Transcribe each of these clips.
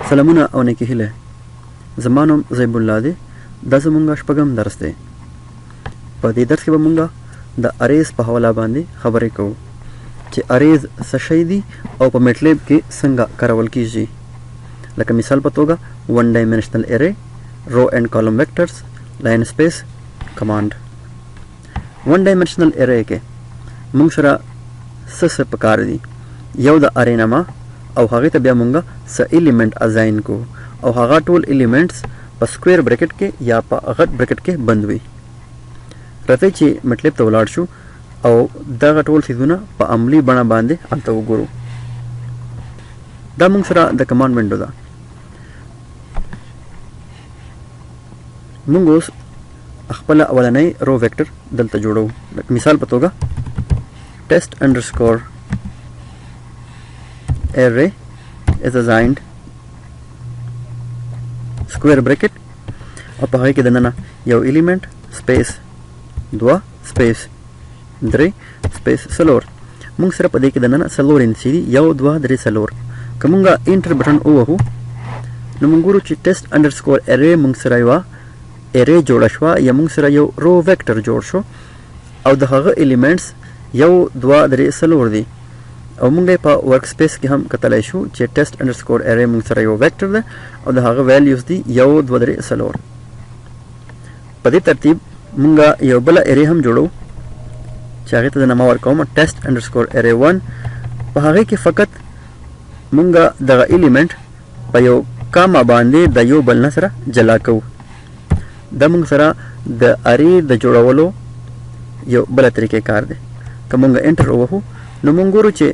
سلامونه او نیکی هیله. زما نوم زیب الله دی. دا زمونږ شپږم درس دی. په دې درس کې به مونږ د آریز په حواله باندې خبرې کوو چې آریز څه شی دی او په میټلیب کې څنګه کارول کیږي. لکه مثال په توګه ون ډایمنشنل ارے، رو اینڈ کالم ویکټرز، لاین سپیس کمانډ. ون ډایمنشنل ارے کې مونږ سره څه پکار دي؟ یو د ارے نما او هغه ته بیا مونږه څه الیمنٹ ازاین کو او هغه ټول الیمنټس په سکوير بریکټ کې یا په غټ بریکټ کې بند وي. راځئ چې مطلب ته ولاړ شو او دغه ټول څیزونه په عملی بڼه باندې هلته وګورو. دا مونږ سره د کمانډ وینډو ده. مونږ اوس خپل اولنۍ رو ویکټر دلته جوړو. مثال په توګه test underscore array is assigned square bracket او په هغه کې دننه یو الیمنٹ سپیس 2 سپیس 3 سپیس سلور. مونږ سره په دې کې دننه سلور انچي دي، 1 2 3 سلور. که مونږه انټر بټن ووهو نو مونږ ګورو چې ټیسټ انډرسکور ارے مونږ سره یوه ارے جوړه شوه یا مونږ سره یو رو ویکټر جوړ شو او د هغه الیمنټس 1 2 3 سلور دي. او مونږ په ورک سپیس کې هم کتلی شو چې ټیسټ انډرسکور ارے مونږ سره یو ویکټر ده او د هغه ویلیوز دي 1 2 3 سلور. په دې ترتیب مونږ یو بل ارے هم جوړو چې هغې ته د نامه ورکوم ټیسټ انډرسکور ارے 1. په هغې کې فقط مونږ دغه الیمنٹ په یو کاما باندې د یو بل نه سره جلا کوو. دا مونږ سره د ارې د جوړولو یو بله طریقې کار دی. که مونږ انټر ووهو نو مونږ ګورو چې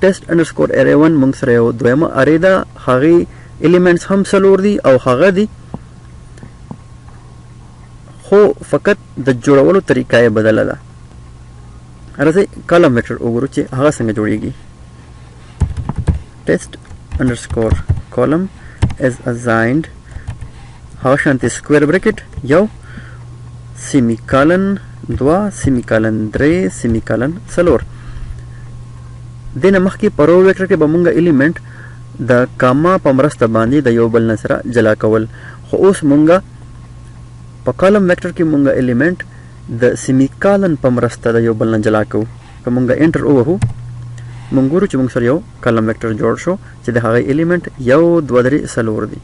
ټیسټ انډرسکور ارے 1 مونږ سره یو دویمه ارے ده، هغې الیمنټس هم څلور دي او هغه دي، خو فقط د جوړولو طریقه یې بدله ده. راځئ کالم ویکټر وګورو چې هغه څنګه جوړیږي. ټیسټ انډرسکور کالم از assigned هغه شانتې سکویر بریکټ یو سیمی کالن 2 سیمی کالن 3 سیمی کالن سلور. دې نه مخکې په رو ویکټر کې به مونږ الیمنٹ د کاما په مرسته باندې د یو بل نه سره جلا کول، خو اوس مونږ په کالم ویکټر کې مونږ الیمنٹ د سیمی کالن په مرسته د یو بل نه جلا کوو. که مونږ انټر ووهو مونږ ګورو چې مونږ سره یو کالم ویکټر جوړ شو چې د هغې الیمنٹ 1 2 3 سلور دي.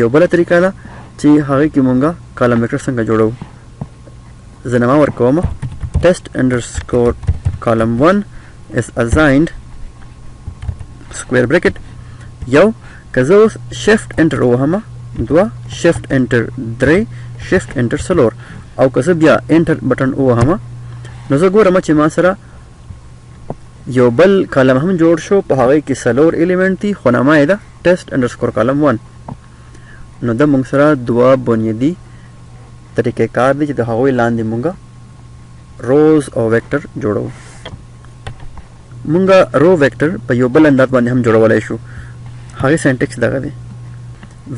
یو بله طریقه ده چې هغې کې مونږ کالم ویکټر څنګه جوړو. زه نامه ورکوم ټیسټ انډرسکور کالم 1 is assigned square bracket یو. که زه اوس شفت انټر ووهمه 2 شفت انټر 3 شفت انټر سلور او که زه بیا انټر بټن ووهمه نو زه ګورم چې ما سره یو بل کالم هم جوړ شو، په هغې کې سلور الیمنٹ دي خو نامه یې ده ټیسټ انډرسکور کالم 1. نو د مونږ سره دوه بنیادي طریقې کار دی چې د هغوی لاندې مونږه روز او ویکټر جوړو. مونږه رو ویکټر په یو بل انداز باندې هم جوړولی شو. هغې سینټکس دغه دی.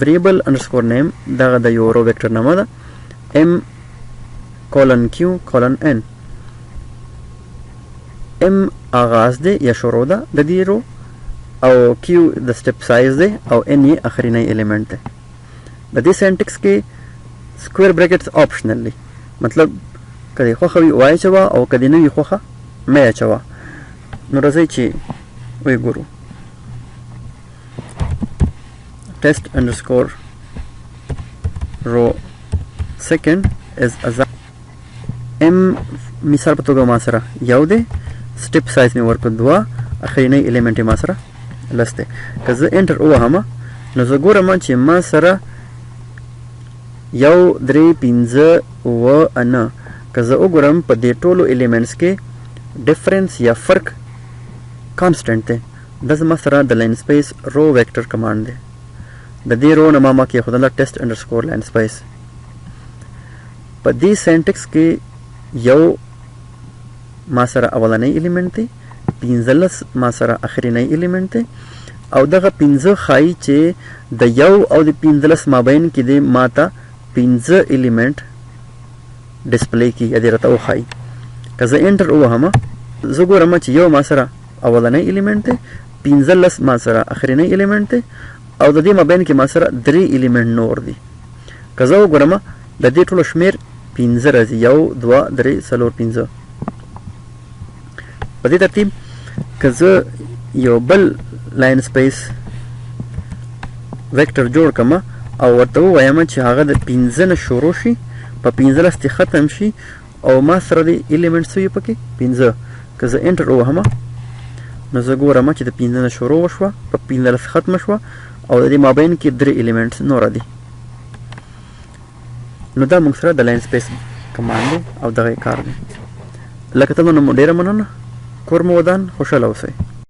وریبل انډرسکور نیم دغه د یو رو ویکټر نامه ده m کولن q کولن n. m آغاز دی یا شروع ده د دې رو او q د سټپ سایز دی او n یې اخرینی الیمنٹ دی. د دې سینټکس کې سکویر بریکټس آپشنل دی، مطلب که دې خوښه وي وایې چوه او که دې نه وي خوښه مه یې چوه. نو راځئ چې ویې ګورو. ټیسټ انډرسکور رو سیکنډ از m مثال په توګه ما سره یو دی، سټپ سایز مې ورکړو 2، اخرینی الیمنټ یې ما سره لس دی. که زه انټر ووهمه نو زه ګورم چې ما سره 1 3 5 اوه 9. که زه وګورم په دې ټولو الیمنټس کې ډفرنس یا فرق کانسټنټ دی. دا زما سره د لاین سپیس رو ویکټر کمانډ دی. د دې رو نامه ما کېښودله ټیسټ انډرسکور لاین سپیس. په دې سینټکس کې یو ما سره اولنی الیمنٹ دی، 15 ما سره اخرینی الیمنٹ دی او دغه 15 ښایي چې د یو او د 15 مابین کې دی ما ته 15 الیمنٹ ډسپلی کی یا دې راته وښایي. که زه انټر ووهمه زه ګورم چې یو ما سره اولنی الیمنٹ دی، 15 ما سره اخرینی الیمنٹ دی او د دې مابین کې ما سره 3 الیمنټ نور دي. که زه وګورم د دې ټولو شمیر 15 راځي، 1 2 3 4 5. په دې ترتیب که زه یو بل لاین سپیس ویکټر جوړ کړم او ورته ووایم چې هغه د 15 نه شروع شي، په 15 کې ختم شي، او ما سره د الیمنټس وي پکې 15. که زه انټر ووهم نو زه ګورم چې د 15 نه شروع وشوه، په 15 ختمه شوه، او د دې مابین کې 3 الیمنټس نور دي. نو دا موږ سره د لاین سپیس کمانډ دی او دغه کار دی. لکه تاسو نو ډیره مننه. کور مو ودان، خوشاله اوسئ.